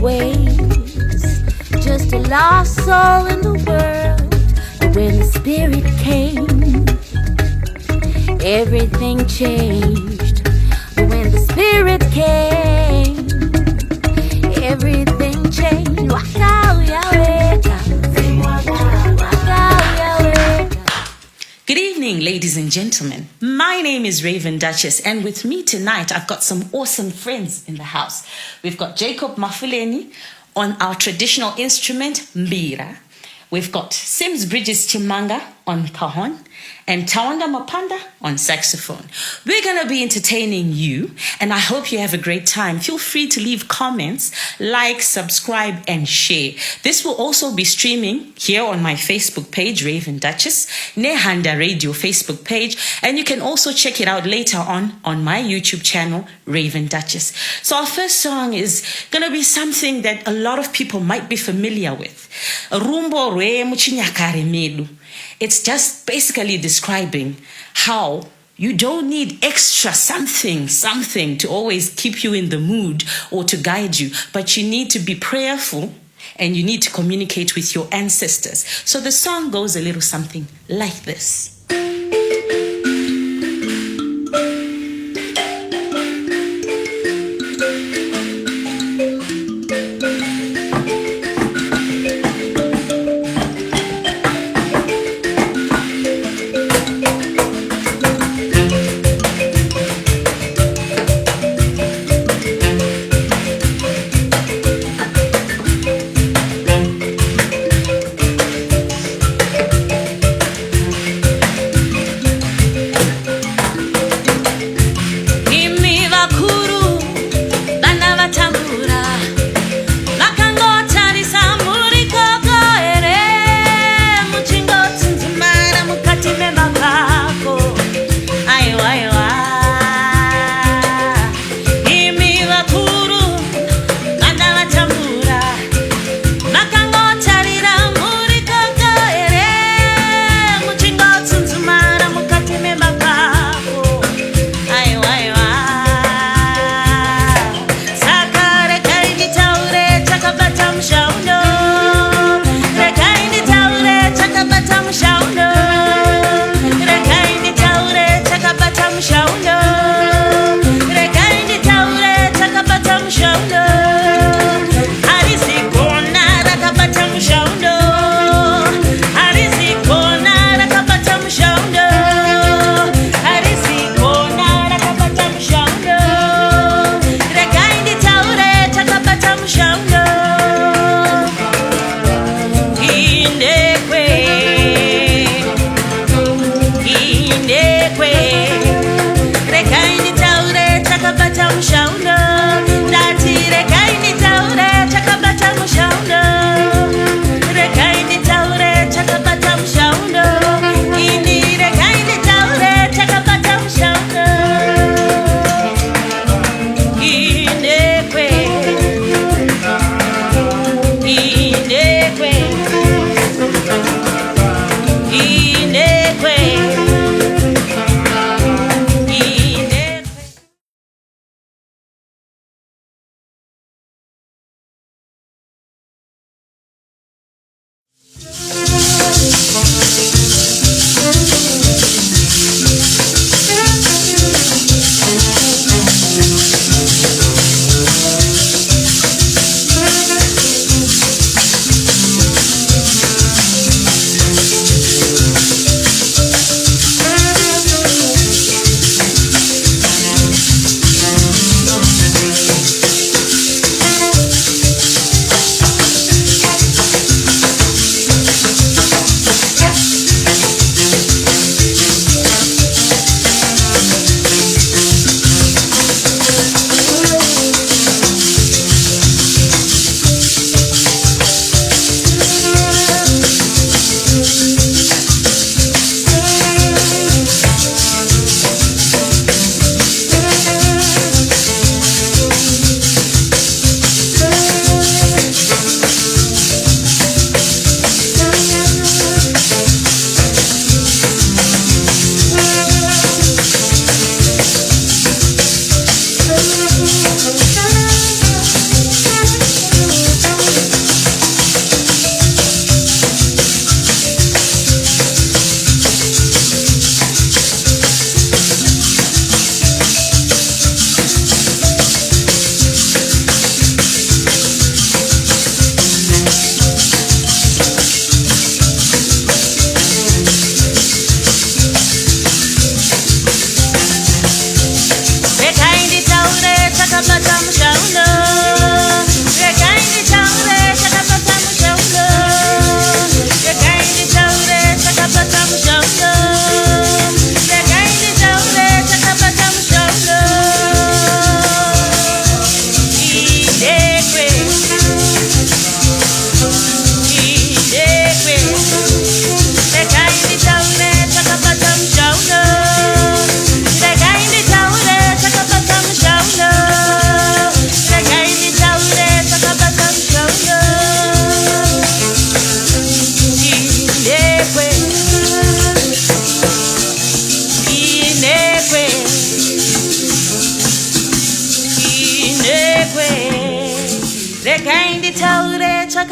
ways, just a lost soul in the world. But when the Spirit came, everything changed. But when the Spirit came, everything changed. Waka Yahweh. Good evening, ladies and gentlemen. My name is Raven Duchess, and with me tonight, I've got some awesome friends in the house. We've got Jacob Mafuleni on our traditional instrument, mbira. We've got Sims Bridges Chimanga on cajon and Tawanda Mapanda on saxophone. We're going to be entertaining you, and I hope you have a great time. Feel free to leave comments, like, subscribe, and share. This will also be streaming here on my Facebook page, Raven Duchess, Nehanda Radio Facebook page, and you can also check it out later on my YouTube channel, Raven Duchess. So our first song is going to be something that a lot of people might be familiar with. Rumbo Rwe Muchinyakare Melu. It's just basically describing how you don't need extra something to always keep you in the mood or to guide you, but you need to be prayerful and you need to communicate with your ancestors. So the song goes a little something like this.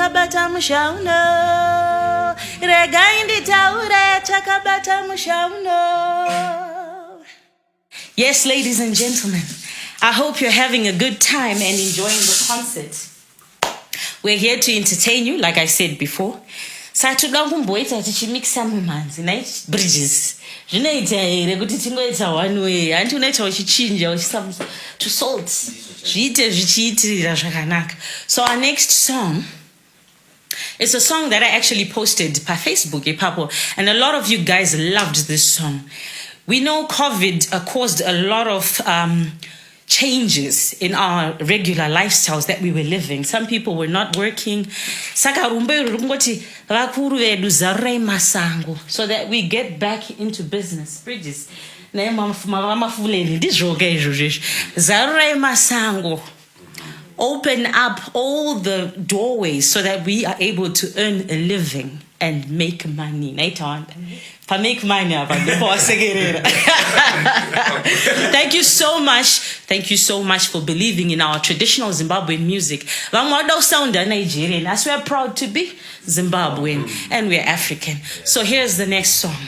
chakabata mushauno. Regai nditaure chakabata mushauno. Yes, ladies and gentlemen, I hope you're having a good time and enjoying the concert. We're here to entertain you, like I said before. Satuda kumboita tichimixa mumanzi night bridges. Zvinoita here kuti tingoita one way. Anti unoita uchichinja uchisa to salt. Zviite zvichiitirira zvakanaka. So our next song is a song that I actually posted per Facebook, Papo, and a lot of you guys loved this song. We know COVID caused a lot of changes in our regular lifestyles that we were living. Some people were not working. So that we get back into business. Bridges. Open up all the doorways so that we are able to earn a living and make money. If I make money, thank you so much. Thank you so much for believing in our traditional Zimbabwean music. Nigerian, as we are proud to be Zimbabwean and we're African. So here's the next song.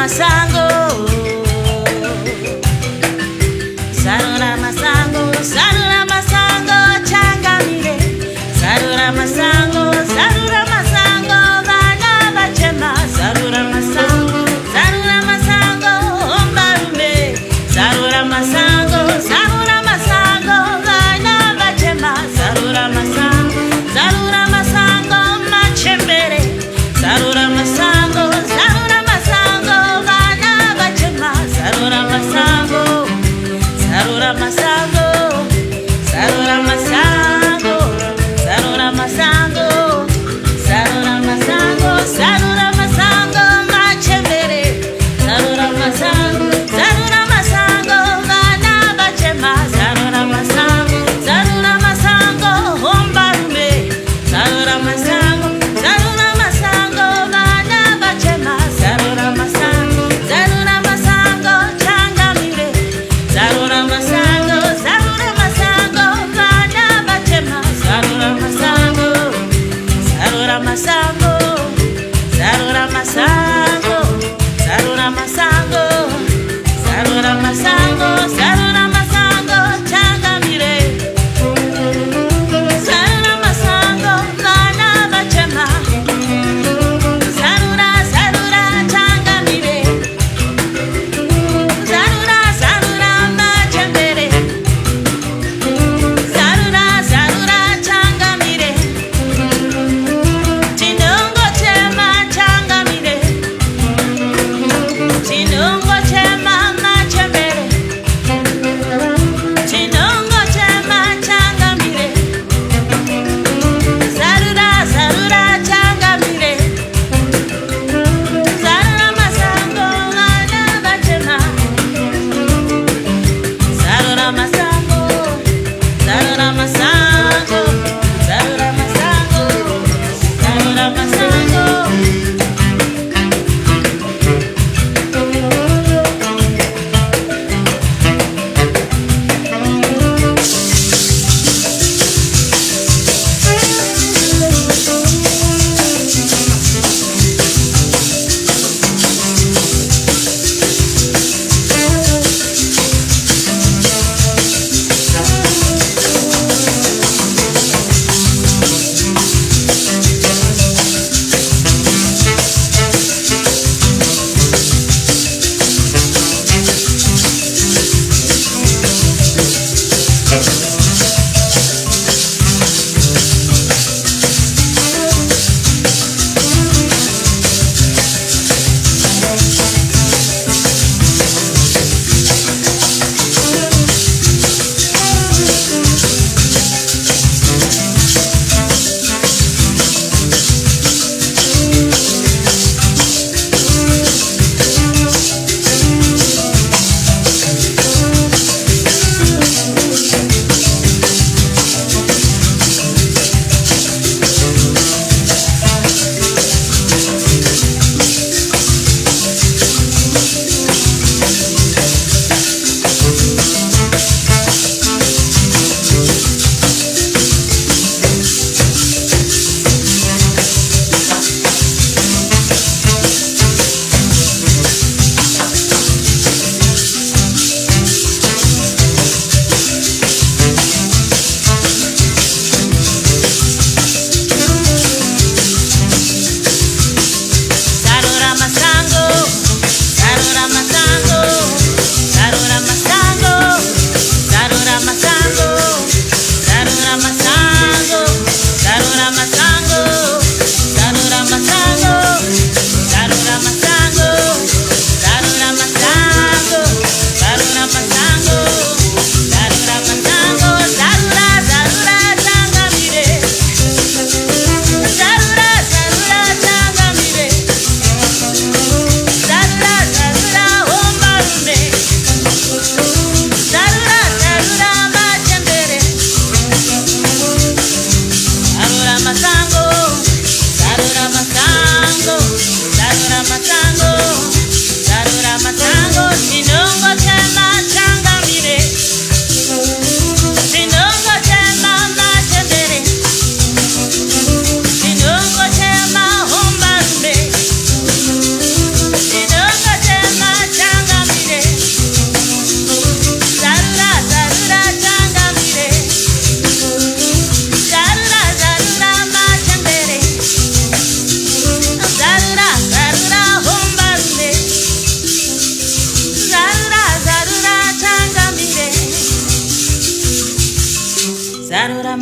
Masango, Sarura Masango, Sarura Masango, Changamire, Sarura Masango, Sarura Masango, Vana Bachema, Sarura Masango, Sarura Masango, Ombarume, Sarura Masango, Sarura Masango, Vana Bachema, Sarura Masango, Sarura Masango, Machembere, Sarura Masango, Sarura Masango, Vana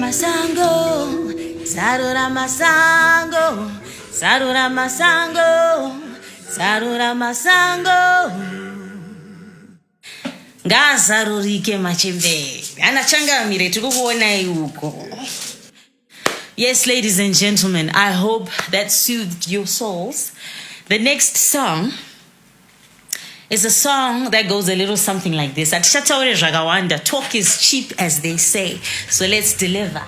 masango, sarura masango, sarura masango, sarura masango. Ngazarurike machembe. Anachangamire tukukuona yuko. Yes, ladies and gentlemen, I hope that soothed your souls. The next song is a song that goes a little something like this. At Shataure Ragawanda, talk is cheap, as they say. So let's deliver.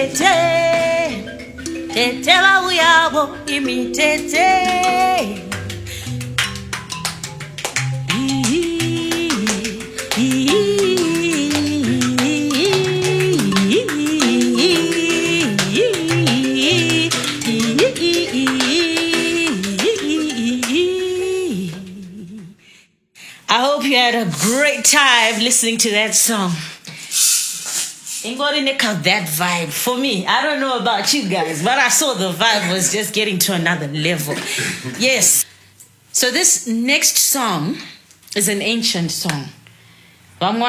tete tetela uyabo imitete I hope you had a great time listening to that song. That vibe for me. I don't know about you guys, but I saw the vibe was just getting to another level. Yes. So this next song is an ancient song. And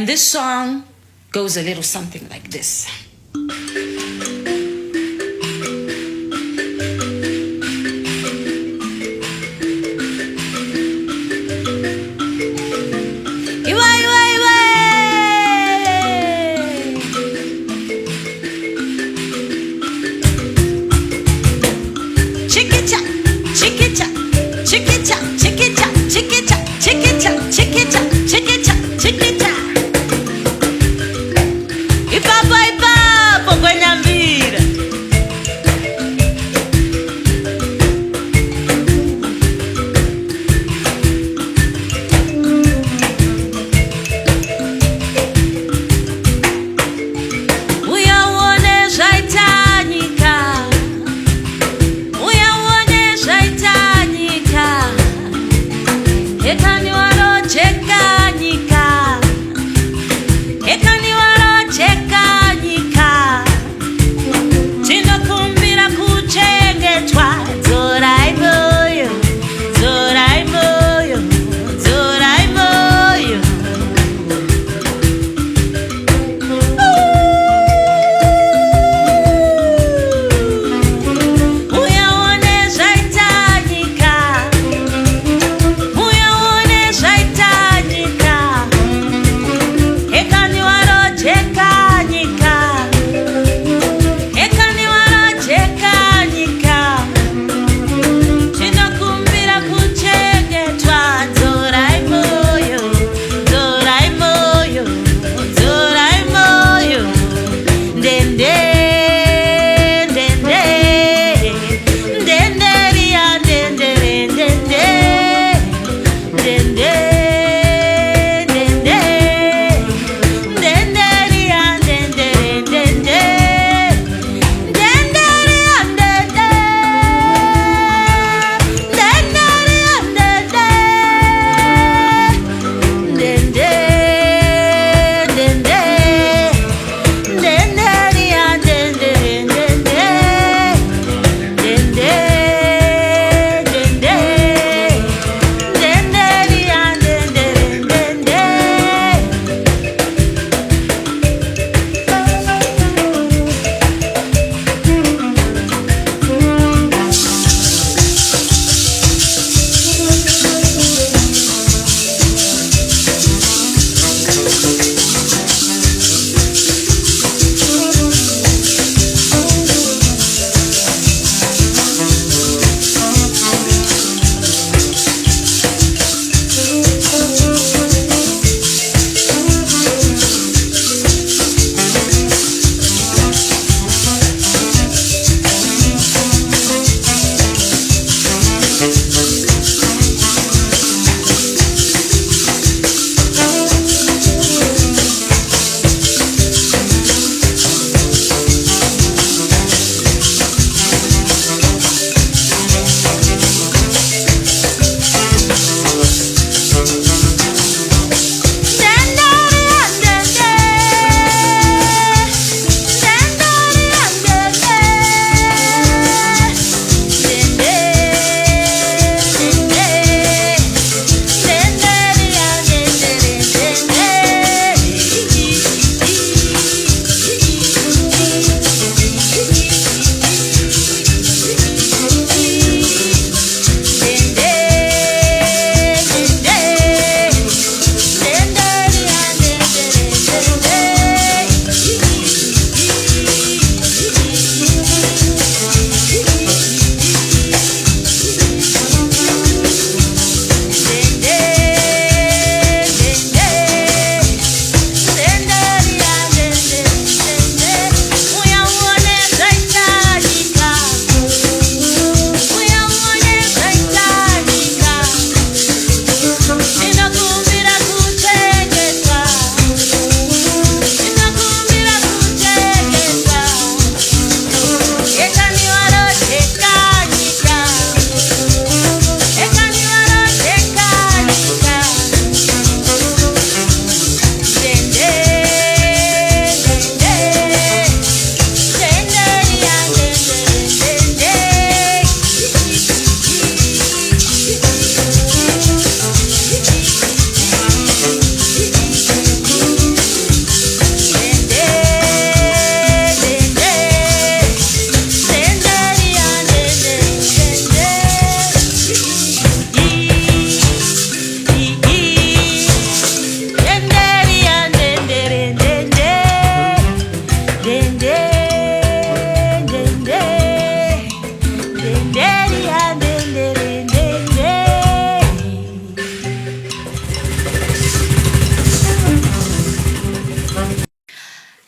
this song goes a little something like this.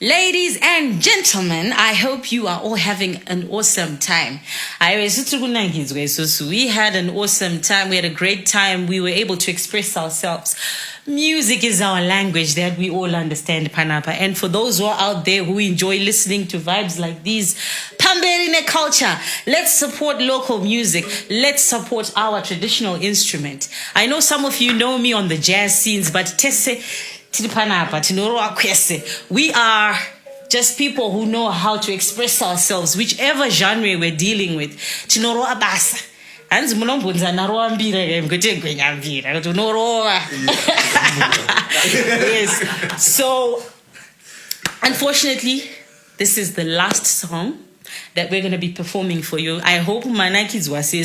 Ladies and gentlemen, I hope you are all having an awesome time. We had an awesome time. We had a great time. We were able to express ourselves. Music is our language that we all understand, Panapa. And for those who are out there who enjoy listening to vibes like these, Pamberine culture, let's support local music. Let's support our traditional instrument. I know some of you know me on the jazz scenes, but we are just people who know how to express ourselves, whichever genre we're dealing with. Yes. So, unfortunately, this is the last song that we're going to be performing for you. I hope Manakis was see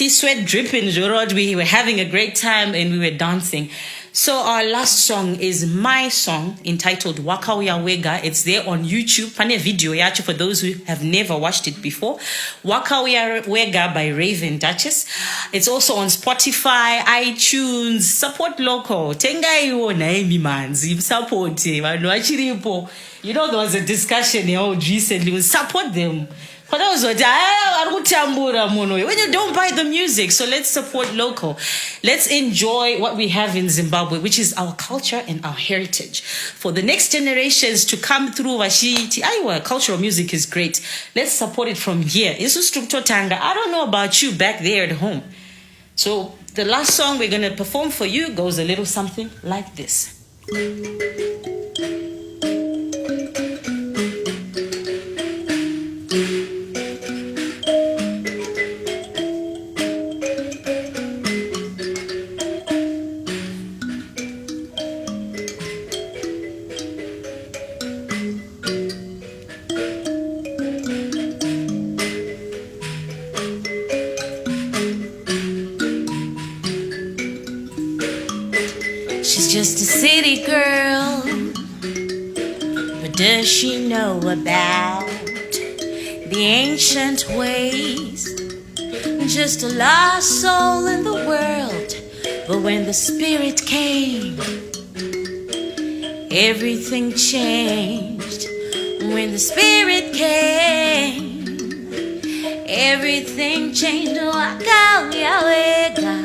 sweat dripping. We were having a great time and we were dancing. So our last song is my song entitled Waka Wega. It's there on YouTube. Pane video yacho for those who have never watched it before. Waka Wega by Raven Duchess. It's also on Spotify, iTunes. Support local. Tenga iwo na emi manzi. Support. You know, there was a discussion here recently. Support them. When you don't buy the music, so let's support local. Let's enjoy what we have in Zimbabwe, which is our culture and our heritage. For the next generations to come through, cultural music is great. Let's support it from here. I don't know about you back there at home. So the last song we're going to perform for you goes a little something like this. She's just a city girl, but does she know about the ancient ways? Just a lost soul in the world, but when the Spirit came, everything changed. When the Spirit came, everything changed. Waka wega,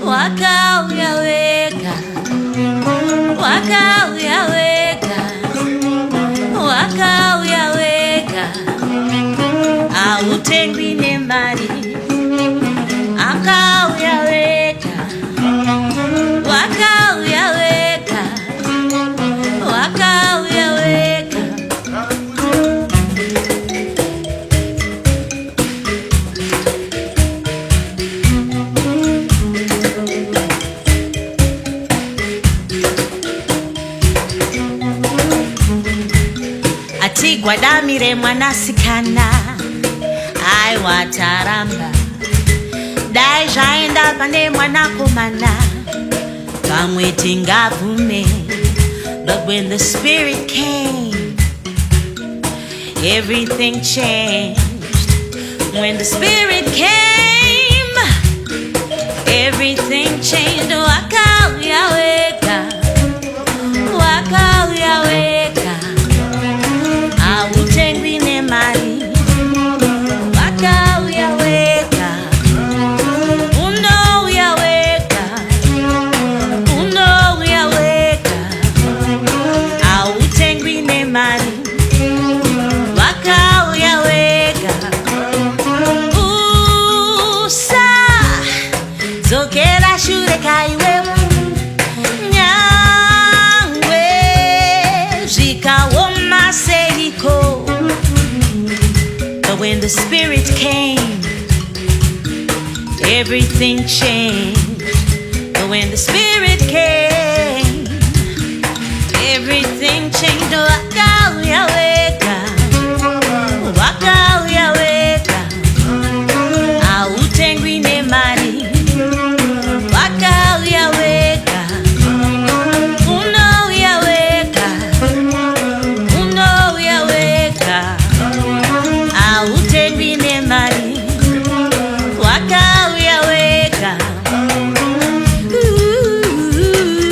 waka wega, waka wega, waka wega. I will take me in body. Waka wega, waka wega, waka wega. Ati gwadamire mwanasikana ai wataramba dai zvaenda pane mwanakomana kamwe tingavume. But when the Spirit came, everything changed. When the Spirit came, everything changed. Waka wega, waka wega. I will take the name waka wega, uno wega, uno wega. I will take the name waka wega. Usa zokera shure kaiwe nyangwe zikawoma seiko. But when the Spirit came, everything changed. But when the Spirit came, everything changed. Waka wega, waka wega. Autengwine mari, waka wega, uno wega, uno wega. Autengwine mari, waka wega. Ooh.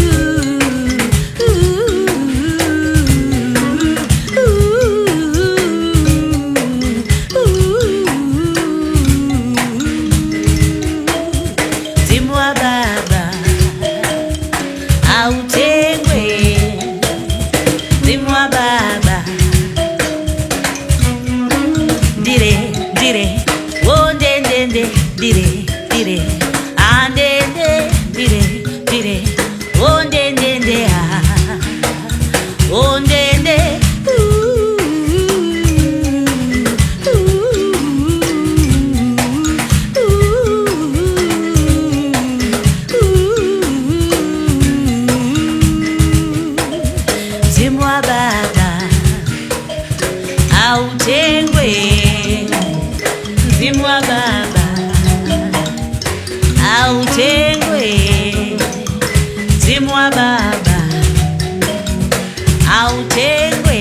awutengwe.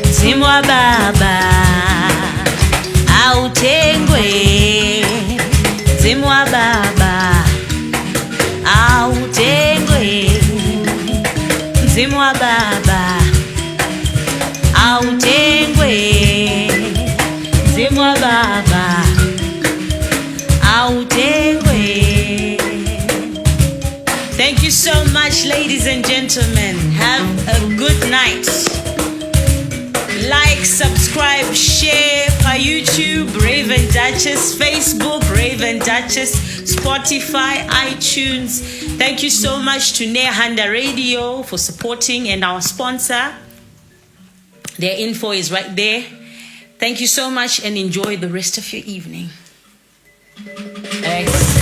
Mzimu wa baba awutengwe, mzimu wa baba awutengwe, mzimu wa baba awutengwe, mzimu wa baba awutengwe. Thank you so much, ladies and gentlemen. Have a good night. Like, subscribe, share per YouTube, Raven Duchess, Facebook, Raven Duchess, Spotify, iTunes. Thank you so much to Nehanda Radio for supporting and our sponsor. Their info is right there. Thank you so much and enjoy the rest of your evening. Thanks.